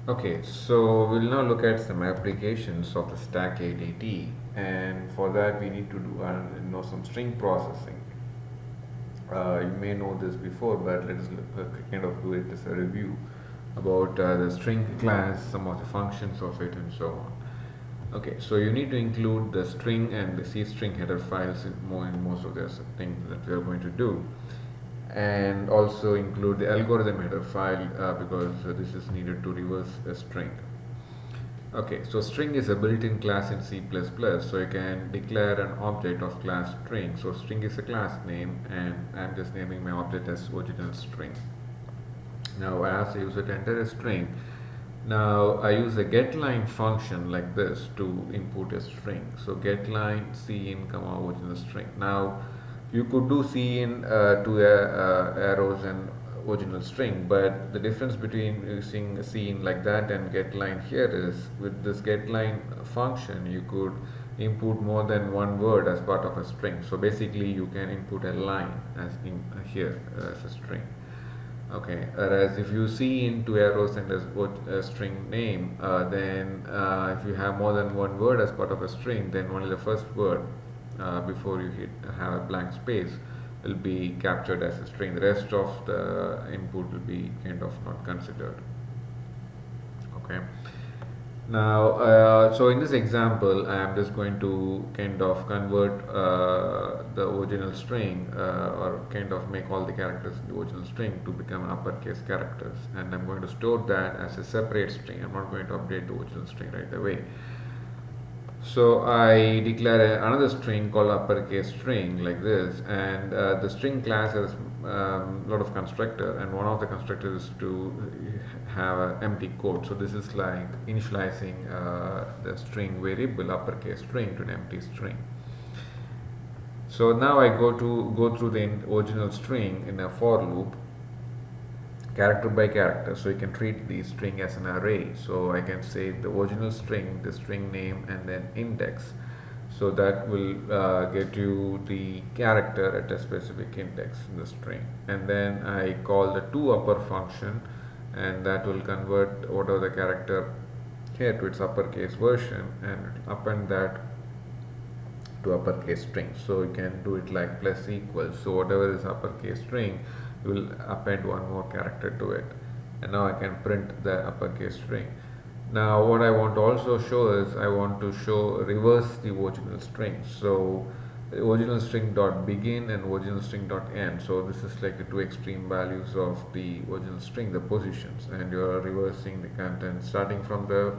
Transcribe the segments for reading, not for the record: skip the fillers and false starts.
Okay, so we'll now look at some applications of the stack ADT, and for that we need to do know some string processing. You may know this before, but let us kind of do it as a review about the string class, some of the functions of it, and so on. Okay, so you need to include the string and the C string header files in most of the things that we are going to do, and also include the algorithm header file because this is needed to reverse a string. Okay, so string is a built-in class in C++, so you can declare an object of class string. So string is a class name, and I'm just naming my object as original string. Now I ask the user to enter a string. Now I use a getLine function like this to input a string. So getLine cin comma original string. Now you could do cin to arrows and original string, but the difference between using cin like that and getLine here is with this getLine function you could input more than one word as part of a string. So basically you can input a line as in here as a string. Okay, whereas if you see into arrows and a string name, then if you have more than one word as part of a string, then only the first word before you have a blank space will be captured as a string. The rest of the input will be kind of not considered. Okay. Now, so in this example, I am just going to kind of convert the original string or kind of make all the characters in the original string to become uppercase characters, and I'm going to store that as a separate string. I'm not going to update the original string right away. So I declare another string called uppercase string like this, and the string class has a lot of constructor, and one of the constructors is to have an empty code. So this is like initializing the string variable uppercase string to an empty string. So now I go through the original string in a for loop, character by character, so you can treat the string as an array. So I can say the original string, the string name, and then index, so that will get you the character at a specific index in the string, and then I call the toUpper function, and that will convert whatever the character here to its uppercase version and append that to uppercase string. So you can do it like plus equals, so whatever is uppercase string you will append one more character to it, and now I can print the uppercase string. Now what I want to also show is I want to show reverse the original string. So the original string dot begin and original string dot end, so this is like the two extreme values of the original string, the positions, and you are reversing the content starting from the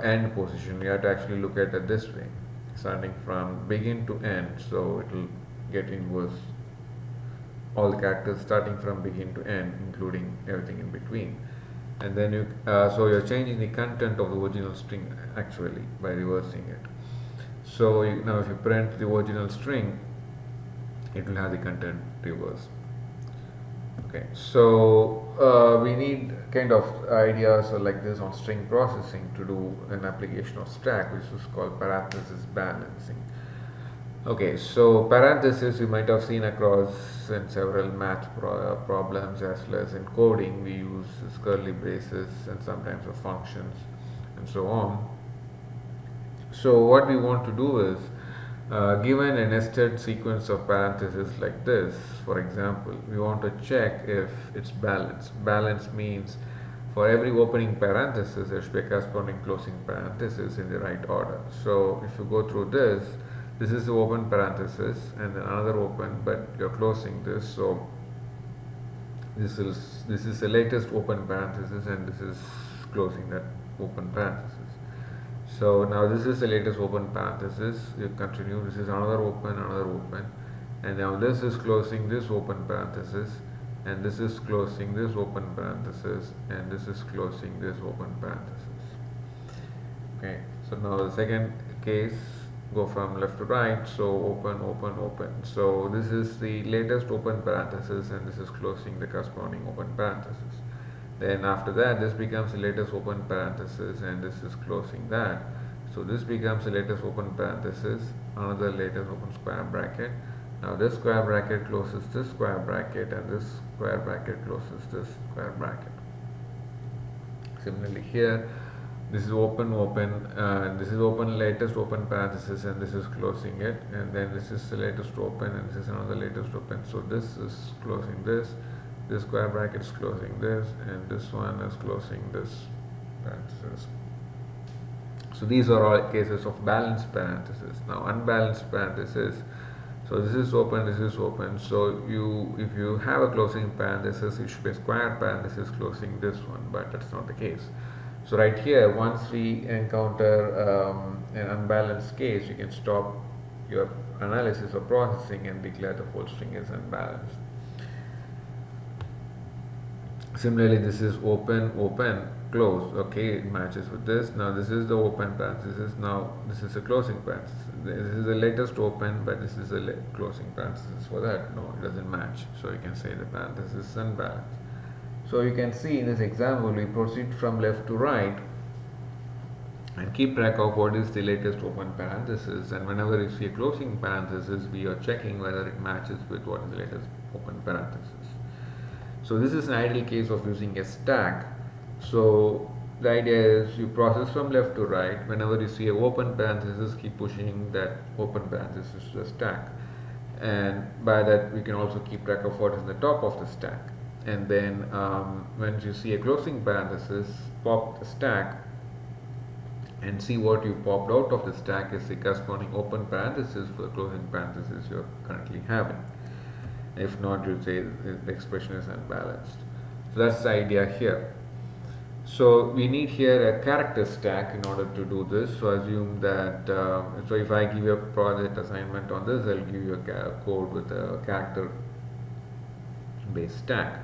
end position. You have to actually look at it this way, starting from begin to end, so it will get inverse all the characters starting from begin to end, including everything in between. And then so you're changing the content of the original string actually by reversing it. So now if you print the original string, it will have the content reversed. Okay, so we need kind of ideas like this on string processing to do an application of stack, which is called parenthesis balancing. Okay, so parenthesis you might have seen across in several math problems, as well as in coding we use curly braces and sometimes for functions and so on. So what we want to do is given a nested sequence of parentheses like this, for example, we want to check if it's balanced. Balance means for every opening parenthesis there should be a corresponding closing parenthesis in the right order. So if you go through this is the open parenthesis and then another open, but you're closing this, so this is the latest open parenthesis and this is closing that open parenthesis. So now this is the latest open parenthesis, you continue, this is another open, and now this is closing this open parenthesis, and this is closing this open parenthesis, and this is closing this open parenthesis. Okay, so now the second case, go from left to right, so open. So this is the latest open parenthesis and this is closing the corresponding open parenthesis. Then after that this becomes the latest open parenthesis and this is closing that. So this becomes the latest open parenthesis, another latest open square bracket. Now this square bracket closes this square bracket and this square bracket closes this square bracket. Similarly here, this is open, this is open, latest open parenthesis, and this is closing it, and then this is the latest open, and this is another latest open. So this is closing this square bracket is closing this, and this one is closing this parenthesis. So these are all cases of balanced parenthesis. Now unbalanced parenthesis, so this is open, this is open. So if you have a closing parenthesis, it should be a square parenthesis closing this one, but that's not the case. So right here, once we encounter an unbalanced case, you can stop your analysis or processing and declare the whole string is unbalanced. Similarly, this is open, open, close. Okay, it matches with this. Now this is the open parenthesis. Now this is a closing parenthesis. This is the latest open, but this is a closing parenthesis for that. No, it doesn't match. So you can say the parenthesis is unbalanced. So you can see in this example, we proceed from left to right and keep track of what is the latest open parenthesis, and whenever you see a closing parenthesis, we are checking whether it matches with what is the latest open parenthesis. So this is an ideal case of using a stack. So the idea is you process from left to right. Whenever you see an open parenthesis, keep pushing that open parenthesis to the stack, and by that we can also keep track of what is the top of the stack. And then when you see a closing parenthesis, pop the stack and see what you popped out of the stack is the corresponding open parenthesis for the closing parenthesis you're currently having. If not, you say the expression is unbalanced. So that's the idea here. So we need here a character stack in order to do this. So assume that, so if I give you a project assignment on this, I'll give you a code with a character based stack.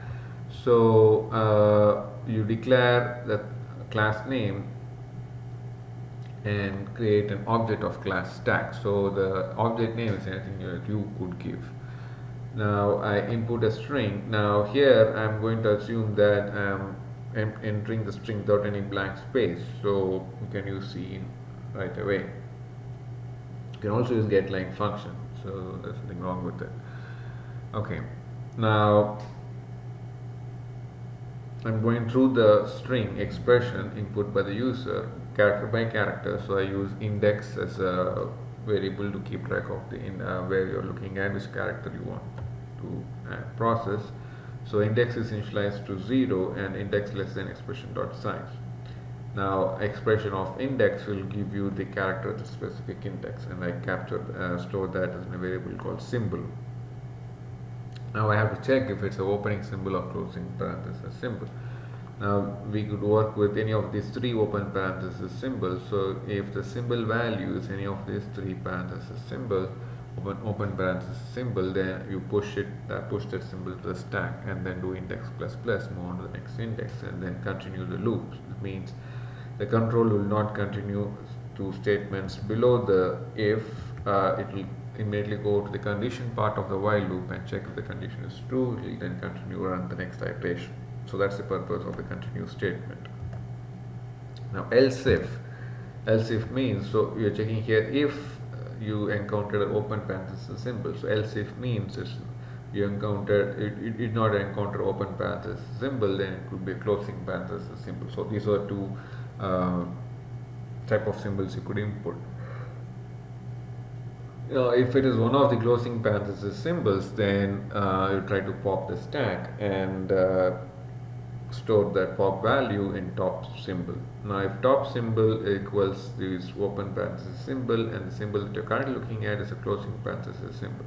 So you declare the class name and create an object of class stack. So the object name is anything that you could give. Now I input a string. Now here I'm going to assume that I'm entering the string without any blank space. So you can use C right away. You can also use getLine function. So there's nothing wrong with it. Okay. Now I'm going through the string expression input by the user character by character. So I use index as a variable to keep track of the where you're looking at, which character you want to process. So index is initialized to 0 and index less than expression dot size. Now expression of index will give you the character at the specific index, and I store that as a variable called symbol. Now I have to check if it's an opening symbol or closing parenthesis symbol. Now we could work with any of these three open parenthesis symbols. So if the symbol value is any of these three parenthesis symbols, open parenthesis symbol, then you push that symbol to the stack and then do index plus plus, move on to the next index, and then continue the loop. It means the control will not continue to statements below the if. It will immediately go to the condition part of the while loop and check if the condition is true. It will then continue run the next iteration. So that's the purpose of the continue statement. Now else if means, so you're checking here if you encountered an open parenthesis symbol. So else if means you did not encounter open parenthesis symbol, then it could be a closing parenthesis symbol. So these are two type of symbols you could input. If it is one of the closing parenthesis symbols, then you try to pop the stack and store that pop value in top symbol. Now if top symbol equals this open parenthesis symbol and the symbol that you're currently looking at is a closing parenthesis symbol,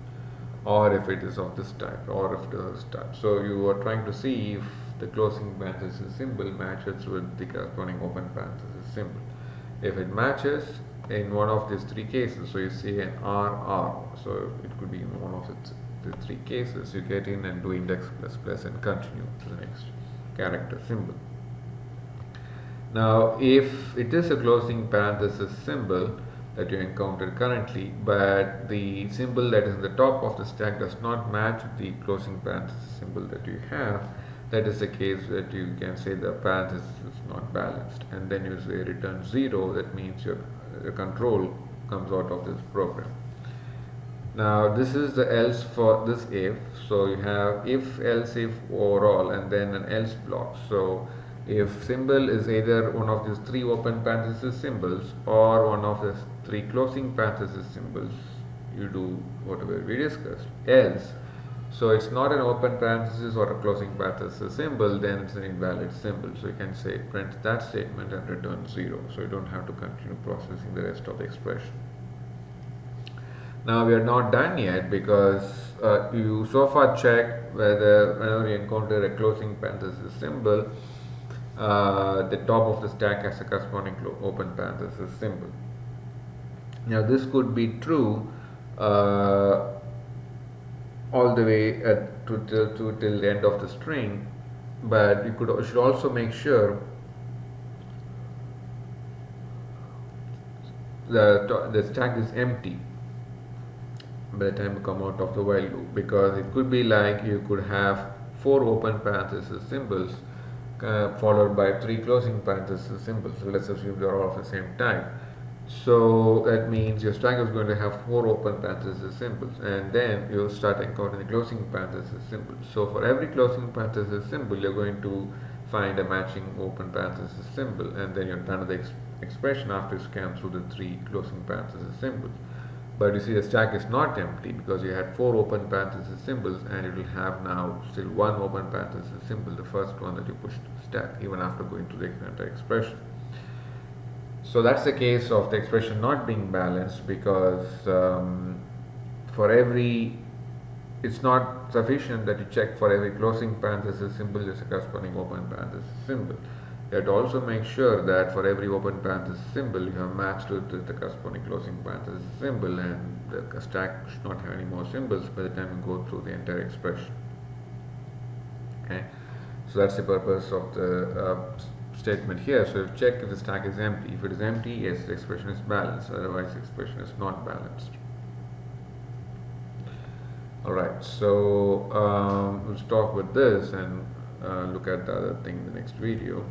or if it is of this type, or if it is of this type. So you are trying to see if the closing parenthesis symbol matches with the corresponding open parenthesis symbol. If it matches in one of these three cases, so you see an RR, so it could be in one of the three cases, you get in and do index plus plus and continue to the next character symbol. Now if it is a closing parenthesis symbol that you encountered currently, but the symbol that is in the top of the stack does not match the closing parenthesis symbol that you have, that is the case that you can say the parenthesis is not balanced, and then you say return 0. That means your control comes out of this program. Now this is the else for this if. So you have if, else, if overall, and then an else block. So If symbol is either one of these three open parenthesis symbols or one of the three closing parenthesis symbols, you do whatever we discussed. Else, so it's not an open parenthesis or a closing parenthesis symbol, then it's an invalid symbol. So you can say print that statement and return 0. So you don't have to continue processing the rest of the expression. Now we are not done yet, because you so far checked whether whenever you encounter a closing parenthesis symbol, the top of the stack has a corresponding open parenthesis symbol. Now this could be true all the way till the end of the string, but you should also make sure the stack is empty by the time you come out of the while loop, because it could be like you could have 4 open parenthesis symbols followed by 3 closing parenthesis symbols. So let's assume they're all of the same type. So that means your stack is going to have 4 open parenthesis symbols, and then you start encoding the closing parenthesis symbols. So for every closing parenthesis symbol, you're going to find a matching open parenthesis symbol, and then you're done with the expression after you scan through the 3 closing parenthesis symbols. But you see, the stack is not empty because you had 4 open parenthesis symbols, and it will have now still 1 open parenthesis symbol, the first one that you pushed to the stack, even after going to the entire expression. So that's the case of the expression not being balanced, because for every, it's not sufficient that you check for every closing parenthesis symbol there's a corresponding open parenthesis symbol. You have to also make sure that for every open parenthesis symbol you have matched with the corresponding closing parenthesis symbol, and the stack should not have any more symbols by the time you go through the entire expression. Okay, so that's the purpose of the statement here. So check if the stack is empty. If it is empty, yes, the expression is balanced, otherwise the expression is not balanced. Alright, so we'll stop with this and look at the other thing in the next video.